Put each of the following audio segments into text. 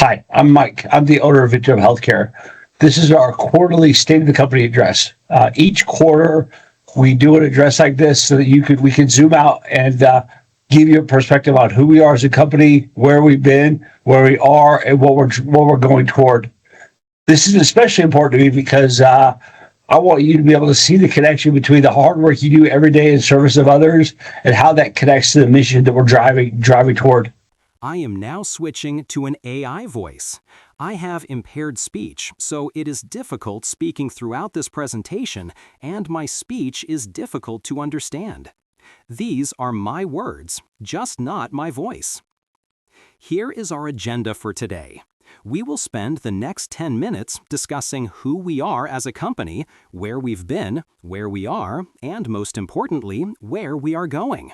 Hi, I'm Mike. I'm the owner of Interim Healthcare. This is our quarterly state of the company address. Each quarter, we do an address like this so that we can zoom out and give you a perspective on who we are as a company, where we've been, where we are, and what we're going toward. This is especially important to me because I want you to be able to see the connection between the hard work you do every day in service of others and how that connects to the mission that we're driving toward. I am now switching to an AI voice. I have impaired speech, so it is difficult speaking throughout this presentation, and my speech is difficult to understand. These are my words, just not my voice. Here is our agenda for today. We will spend the next 10 minutes discussing who we are as a company, where we've been, where we are, and most importantly, where we are going.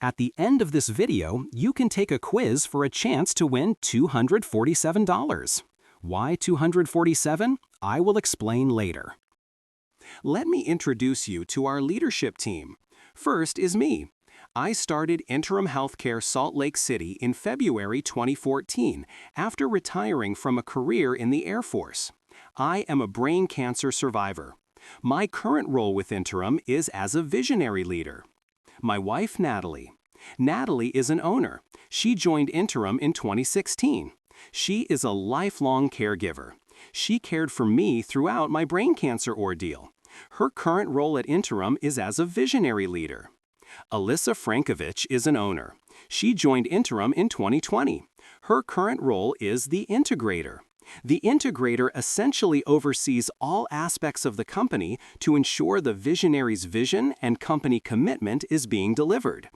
At the end of this video, you can take a quiz for a chance to win $247. Why 247? I will explain later. Let me introduce you to our leadership team. First is me. I started Interim Healthcare Salt Lake City in February 2014 after retiring from a career in the Air Force. I am a brain cancer survivor. My current role with Interim is as a visionary leader. My wife, Natalie. Natalie is an owner. She joined Interim in 2016. She is a lifelong caregiver. She cared for me throughout my brain cancer ordeal. Her current role at Interim is as a visionary leader. Alyssa Frankovich is an owner. She joined Interim in 2020. Her current role is the integrator. The integrator essentially oversees all aspects of the company to ensure the visionary's vision and company commitment is being delivered.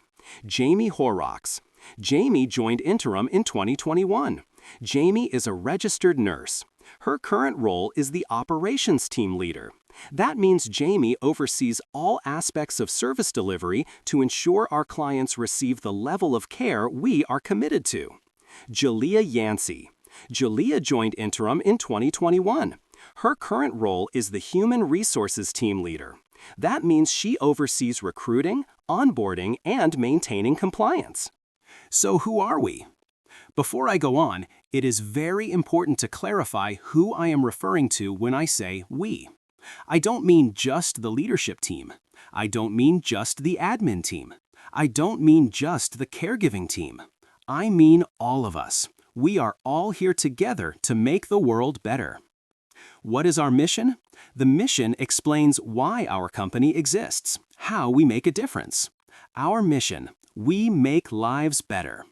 Jamie Horrocks. Jamie joined Interim in 2021. Jamie is a registered nurse. Her current role is the operations team leader. That means Jamie oversees all aspects of service delivery to ensure our clients receive the level of care we are committed to. Jalea Yancey. Jalea joined Interim in 2021. Her current role is the Human Resources Team Leader. That means she oversees recruiting, onboarding, and maintaining compliance. So who are we? Before I go on, it is very important to clarify who I am referring to when I say we. I don't mean just the leadership team. I don't mean just the admin team. I don't mean just the caregiving team. I mean all of us. We are all here together to make the world better. What is our mission? The mission explains why our company exists, how we make a difference. Our mission: we make lives better.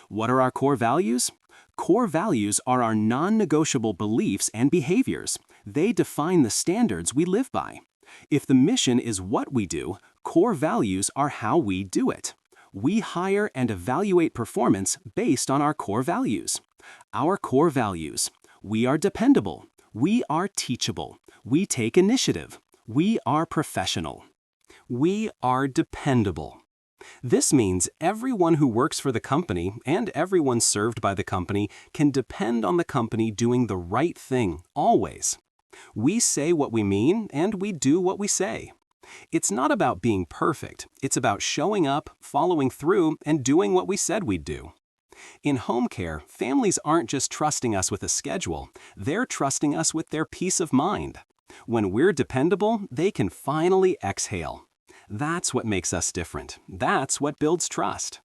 What are our core values? Core values are our non-negotiable beliefs and behaviors. They define the standards we live by. If the mission is what we do, core values are how we do it. We hire and evaluate performance based on our core values. Our core values: we are dependable. We are teachable. We take initiative. We are professional. We are dependable. This means everyone who works for the company and everyone served by the company can depend on the company doing the right thing, always. We say what we mean and we do what we say. It's not about being perfect. It's about showing up, following through, and doing what we said we'd do. In home care, families aren't just trusting us with a schedule. They're trusting us with their peace of mind. When we're dependable, they can finally exhale. That's what makes us different. That's what builds trust.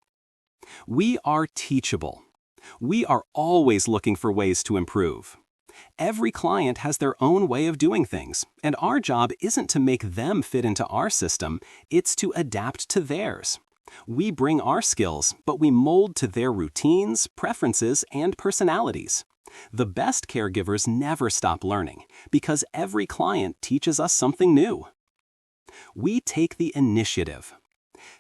We are teachable. We are always looking for ways to improve. Every client has their own way of doing things, and our job isn't to make them fit into our system, it's to adapt to theirs. We bring our skills, but we mold to their routines, preferences, and personalities. The best caregivers never stop learning, because every client teaches us something new. We take the initiative.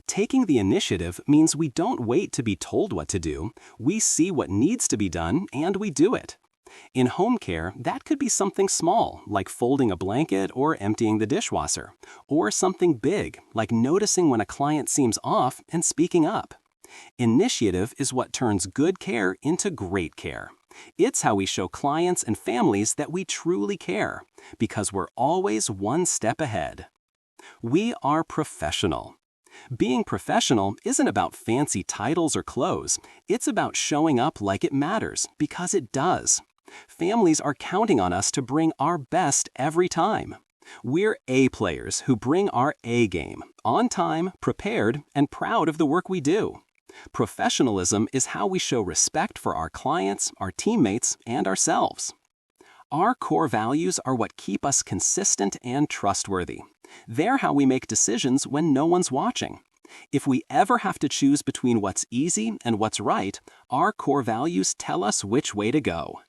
Taking the initiative means we don't wait to be told what to do. We see what needs to be done, and we do it. In home care, that could be something small, like folding a blanket or emptying the dishwasher, or something big, like noticing when a client seems off and speaking up. Initiative is what turns good care into great care. It's how we show clients and families that we truly care, because we're always one step ahead. We are professional. Being professional isn't about fancy titles or clothes. It's about showing up like it matters, because it does. Families are counting on us to bring our best every time. We're A players who bring our A game, on time, prepared, and proud of the work we do. Professionalism is how we show respect for our clients, our teammates, and ourselves. Our core values are what keep us consistent and trustworthy. They're how we make decisions when no one's watching. If we ever have to choose between what's easy and what's right, our core values tell us which way to go.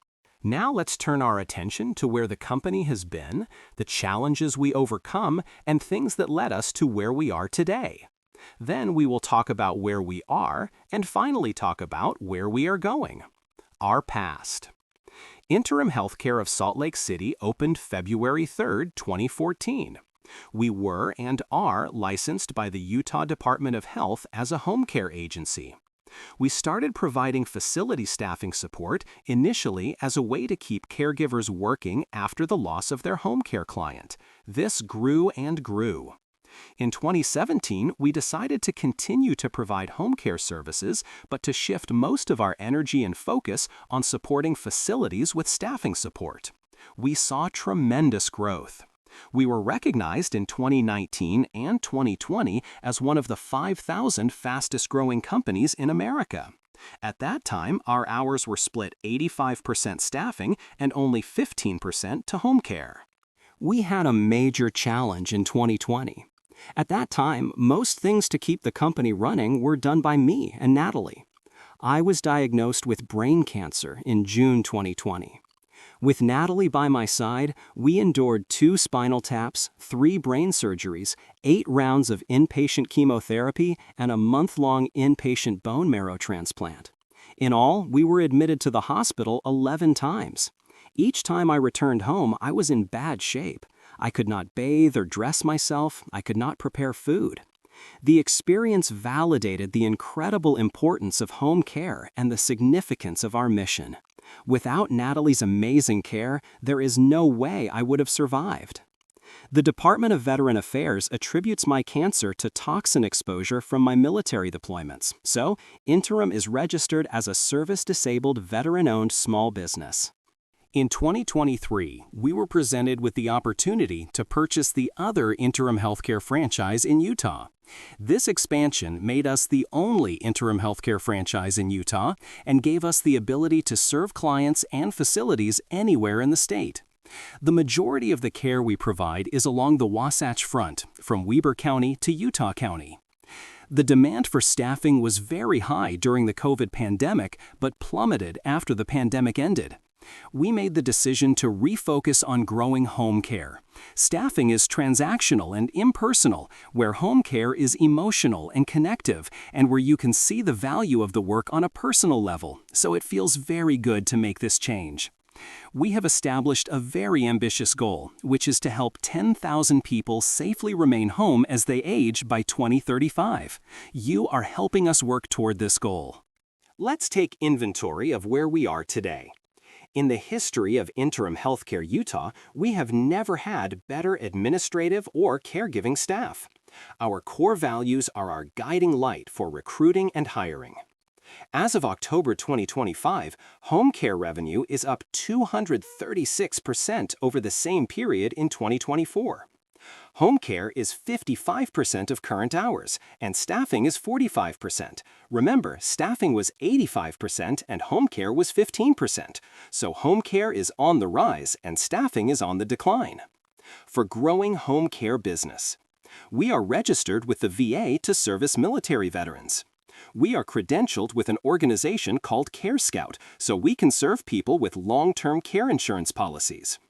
Now let's turn our attention to where the company has been, the challenges we overcome, and things that led us to where we are today. Then we will talk about where we are, and finally talk about where we are going. Our past. Interim Home Care of Salt Lake City opened February 3, 2014. We were and are licensed by the Utah Department of Health as a home care agency. We started providing facility staffing support initially as a way to keep caregivers working after the loss of their home care client. This grew and grew. In 2017, we decided to continue to provide home care services, but to shift most of our energy and focus on supporting facilities with staffing support. We saw tremendous growth. We were recognized in 2019 and 2020 as one of the 5,000 fastest-growing companies in America. At that time, our hours were split 85% staffing and only 15% to home care. We had a major challenge in 2020. At that time, most things to keep the company running were done by me and Natalie. I was diagnosed with brain cancer in June 2020. With Natalie by my side, we endured 2 spinal taps, 3 brain surgeries, 8 rounds of inpatient chemotherapy, and a month-long inpatient bone marrow transplant. In all, we were admitted to the hospital 11 times. Each time I returned home, I was in bad shape. I could not bathe or dress myself. I could not prepare food. The experience validated the incredible importance of home care and the significance of our mission. Without Natalie's amazing care, there is no way I would have survived. The Department of Veteran Affairs attributes my cancer to toxin exposure from my military deployments, so Interim is registered as a service-disabled veteran-owned small business. In 2023, we were presented with the opportunity to purchase the other Interim Healthcare franchise in Utah. This expansion made us the only Interim Healthcare franchise in Utah and gave us the ability to serve clients and facilities anywhere in the state. The majority of the care we provide is along the Wasatch Front, from Weber County to Utah County. The demand for staffing was very high during the COVID pandemic, but plummeted after the pandemic ended. We made the decision to refocus on growing home care. Staffing is transactional and impersonal, where home care is emotional and connective, and where you can see the value of the work on a personal level, so it feels very good to make this change. We have established a very ambitious goal, which is to help 10,000 people safely remain home as they age by 2035. You are helping us work toward this goal. Let's take inventory of where we are today. In the history of Interim Home Care Utah, we have never had better administrative or caregiving staff. Our core values are our guiding light for recruiting and hiring. As of October 2025, home care revenue is up 236% over the same period in 2024. Home care is 55% of current hours, and staffing is 45%. Remember, staffing was 85% and home care was 15%. So home care is on the rise and staffing is on the decline. For growing home care business, we are registered with the VA to service military veterans. We are credentialed with an organization called Care Scout, so we can serve people with long-term care insurance policies.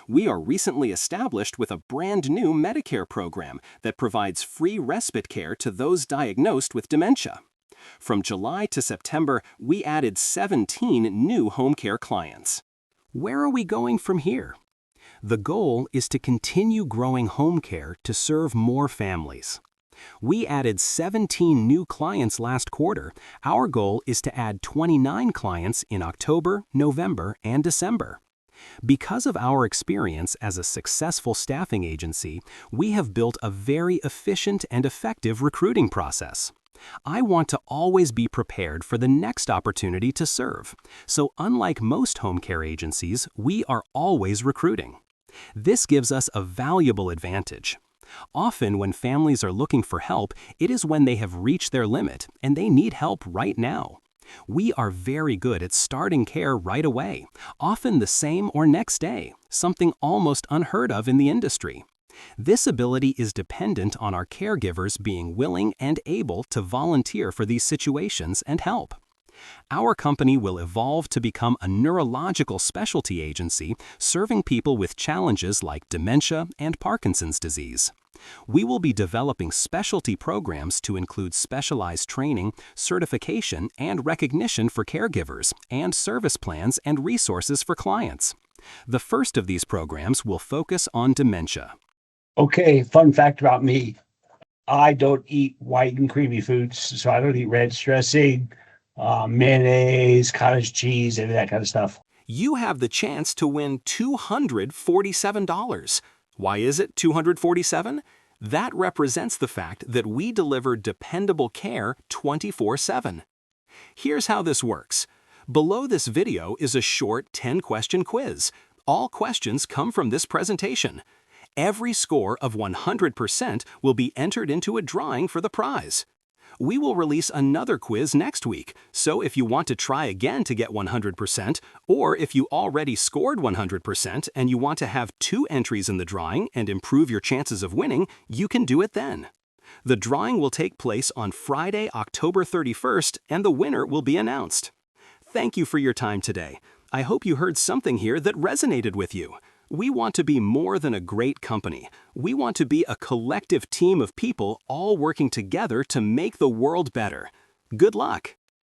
We are recently established with a brand new Medicare program that provides free respite care to those diagnosed with dementia. From July to September, we added 17 new home care clients. Where are we going from here? The goal is to continue growing home care to serve more families. We added 17 new clients last quarter. Our goal is to add 29 clients in October, November, and December. Because of our experience as a successful staffing agency, we have built a very efficient and effective recruiting process. I want to always be prepared for the next opportunity to serve. So unlike most home care agencies, we are always recruiting. This gives us a valuable advantage. Often when families are looking for help, it is when they have reached their limit and they need help right now. We are very good at starting care right away, often the same or next day, something almost unheard of in the industry. This ability is dependent on our caregivers being willing and able to volunteer for these situations and help. Our company will evolve to become a neurological specialty agency serving people with challenges like dementia and Parkinson's disease. We will be developing specialty programs to include specialized training, certification, and recognition for caregivers, and service plans and resources for clients. The first of these programs will focus on dementia. Okay, fun fact about me. I don't eat white and creamy foods, so I don't eat ranch dressing, mayonnaise, cottage cheese, any of that kind of stuff. You have the chance to win $247. Why is it $247? That represents the fact that we deliver dependable care 24/7. Here's how this works. Below this video is a short 10-question quiz. All questions come from this presentation. Every score of 100% will be entered into a drawing for the prize. We will release another quiz next week, so if you want to try again to get 100%, or if you already scored 100% and you want to have 2 entries in the drawing and improve your chances of winning, you can do it then. The drawing will take place on Friday, October 31st, and the winner will be announced. Thank you for your time today. I hope you heard something here that resonated with you. We want to be more than a great company. We want to be a collective team of people all working together to make the world better. Good luck!